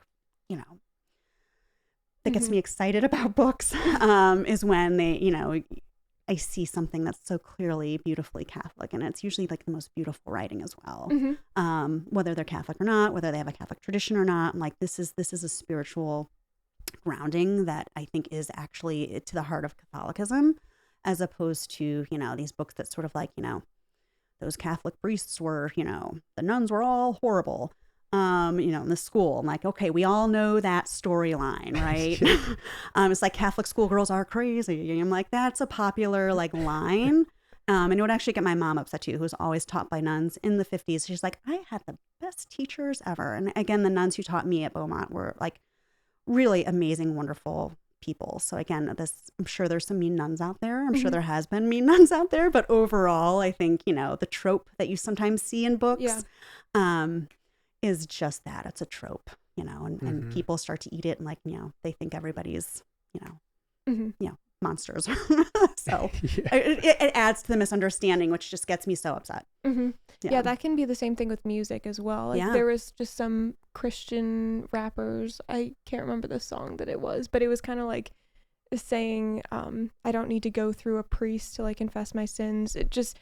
that gets me excited about books, is when they, I see something that's so clearly, beautifully Catholic, and it's usually like the most beautiful writing as well. Whether they're Catholic or not, whether they have a Catholic tradition or not, I'm like, this is a spiritual grounding that I think is actually to the heart of Catholicism, as opposed to, these books that sort of like, those Catholic priests were, the nuns were all horrible, in the school. I'm like, okay, we all know that storyline, right? It's like Catholic schoolgirls are crazy. And I'm like, that's a popular like line. And it would actually get my mom upset too, who was always taught by nuns in the 50s. She's like, I had the best teachers ever. And again, the nuns who taught me at Beaumont were like really amazing, wonderful people. So again, I'm sure there's some mean nuns out there. I'm sure there has been mean nuns out there, but overall, I think, the trope that you sometimes see in books is just that. It's a trope, and people start to eat it, and like, they think everybody's, monsters. So it adds to the misunderstanding, which just gets me so upset. Yeah, that can be the same thing with music as well. Like there was just some Christian rappers, I can't remember the song that it was, but it was kind of like saying, I don't need to go through a priest to like confess my sins. It just,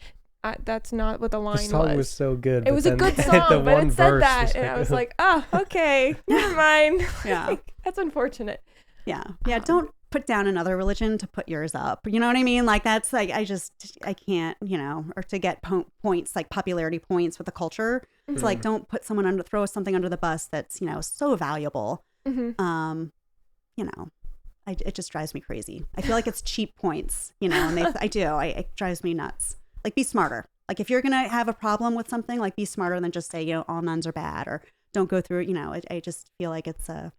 that's not what the line was. The song was so good. It was a good song, but it said that, and I was like, oh, okay, never mind. Yeah. That's unfortunate. Yeah. Don't put down another religion to put yours up. You know what I mean? Like, that's like, I can't, or to get points, like popularity points with the culture. It's like, don't put throw something under the bus that's, so valuable. It just drives me crazy. I feel like it's cheap points, and it drives me nuts. Like, be smarter. Like, if you're going to have a problem with something, like, be smarter than just say, all nuns are bad, or don't go through, I just feel like it's a,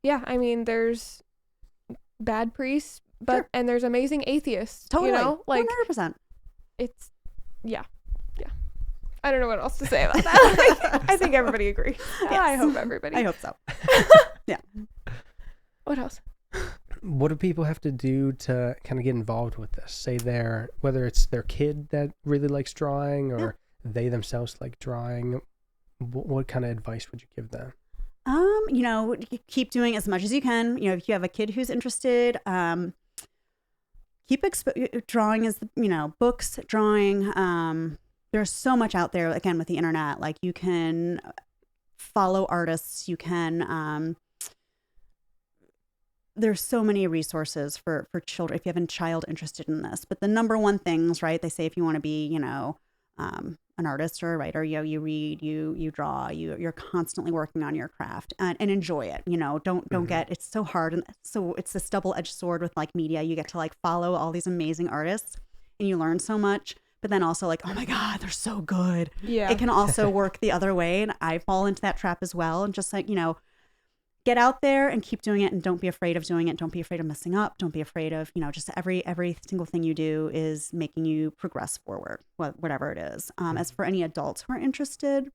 Yeah, I mean, there's bad priests, but and there's amazing atheists. Totally, like 100%. It's yeah. I don't know what else to say about that. I think everybody agrees. Yes. I hope everybody. I hope so. Yeah. What else? What do people have to do to kind of get involved with this? Say whether it's their kid that really likes drawing, or they themselves like drawing. What kind of advice would you give them? Keep doing as much as you can. If you have a kid who's interested, keep drawing as, books, drawing. There's so much out there, again, with the internet. Like, you can follow artists. You can, there's so many resources for children if you have a child interested in this. But the number one things, right? They say if you want to be, an artist or a writer, you read, you draw, you're constantly working on your craft and enjoy it. Don't get, it's so hard. And so it's this double-edged sword with like media. You get to like follow all these amazing artists and you learn so much, but then also like, oh my God, they're so good. Yeah. It can also work the other way. And I fall into that trap as well. And just like, get out there and keep doing it, and don't be afraid of doing it. Don't be afraid of messing up. Don't be afraid of, just every single thing you do is making you progress forward, whatever it is. As for any adults who are interested,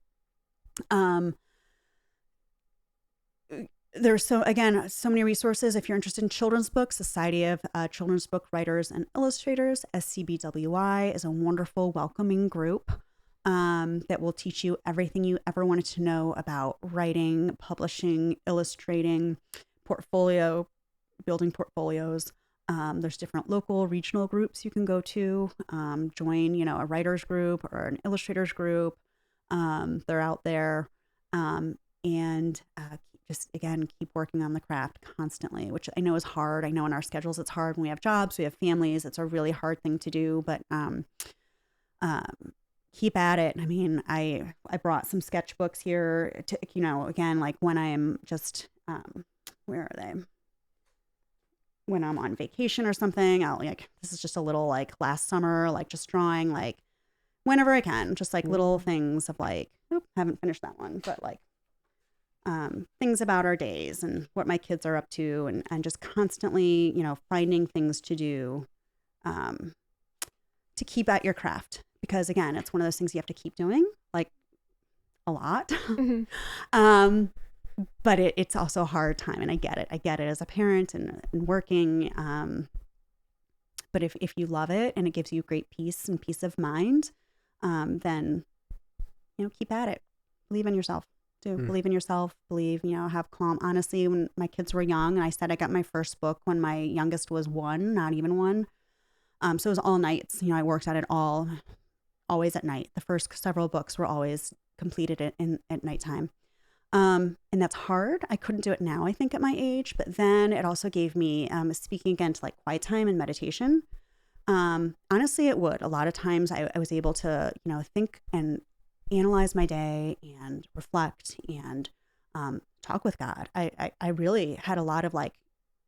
there's so many resources. If you're interested in children's books, Society of Children's Book Writers and Illustrators, SCBWI, is a wonderful, welcoming group that will teach you everything you ever wanted to know about writing, publishing, illustrating, building portfolios. There's different local, regional groups you can go to, join, a writer's group or an illustrator's group. They're out there. And just, again, keep working on the craft constantly, which I know is hard. I know in our schedules it's hard when we have jobs, we have families. It's a really hard thing to do, but keep at it. I mean, I brought some sketchbooks here to, again, like when I'm just, where are they? When I'm on vacation or something, I'll this is just a little like last summer, like just drawing, like whenever I can, just like little things of like, haven't finished that one, but like, things about our days and what my kids are up to, and just constantly, finding things to do, to keep at your craft. Because again, it's one of those things you have to keep doing, like a lot. But it's also a hard time, and I get it. I get it as a parent and working. But if you love it and it gives you great peace and peace of mind, then keep at it. Believe in yourself. Believe in yourself. Believe, have calm. Honestly, when my kids were young, and I said I got my first book when my youngest was 1, not even 1. So it was all nights. I worked at it always at night. The first several books were always completed at nighttime. And that's hard. I couldn't do it now, I think, at my age, but then it also gave me, speaking again to like quiet time and meditation. Honestly, it would. A lot of times I was able to, think and analyze my day and reflect and, talk with God. I really had a lot of like,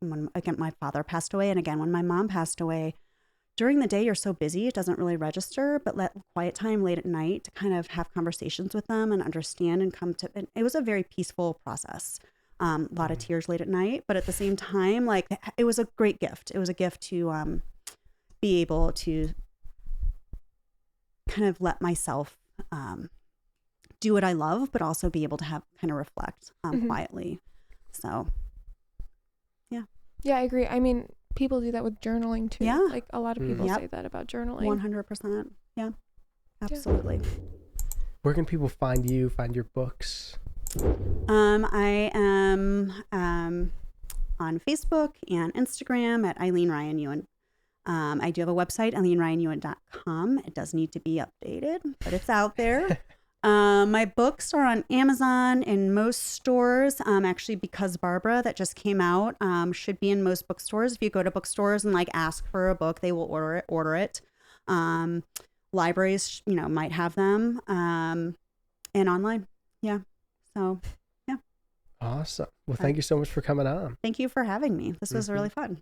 when again, my father passed away. And again, when my mom passed away, during the day, you're so busy, it doesn't really register, but let quiet time late at night to kind of have conversations with them and understand and come to, and it was a very peaceful process. A lot of tears late at night, but at the same time, like, it was a great gift. It was a gift to be able to kind of let myself do what I love, but also be able to have kind of reflect quietly. So, yeah. Yeah, I agree. I mean, people do that with journaling too. Yeah. Like a lot of people say that about journaling. 100%. Yeah, absolutely. Where can people find you, find your books? I am on Facebook and Instagram at Eileen Ryan Ewen. I do have a website, EileenRyanEwen.com. It does need to be updated, but it's out there. My books are on Amazon and most stores. Actually, Because Barbara, that just came out, should be in most bookstores. If you go to bookstores and like ask for a book, they will order it. Libraries, might have them, and online. Yeah. So, yeah. Awesome. Well, thank you so much for coming on. Thank you for having me. This was really fun.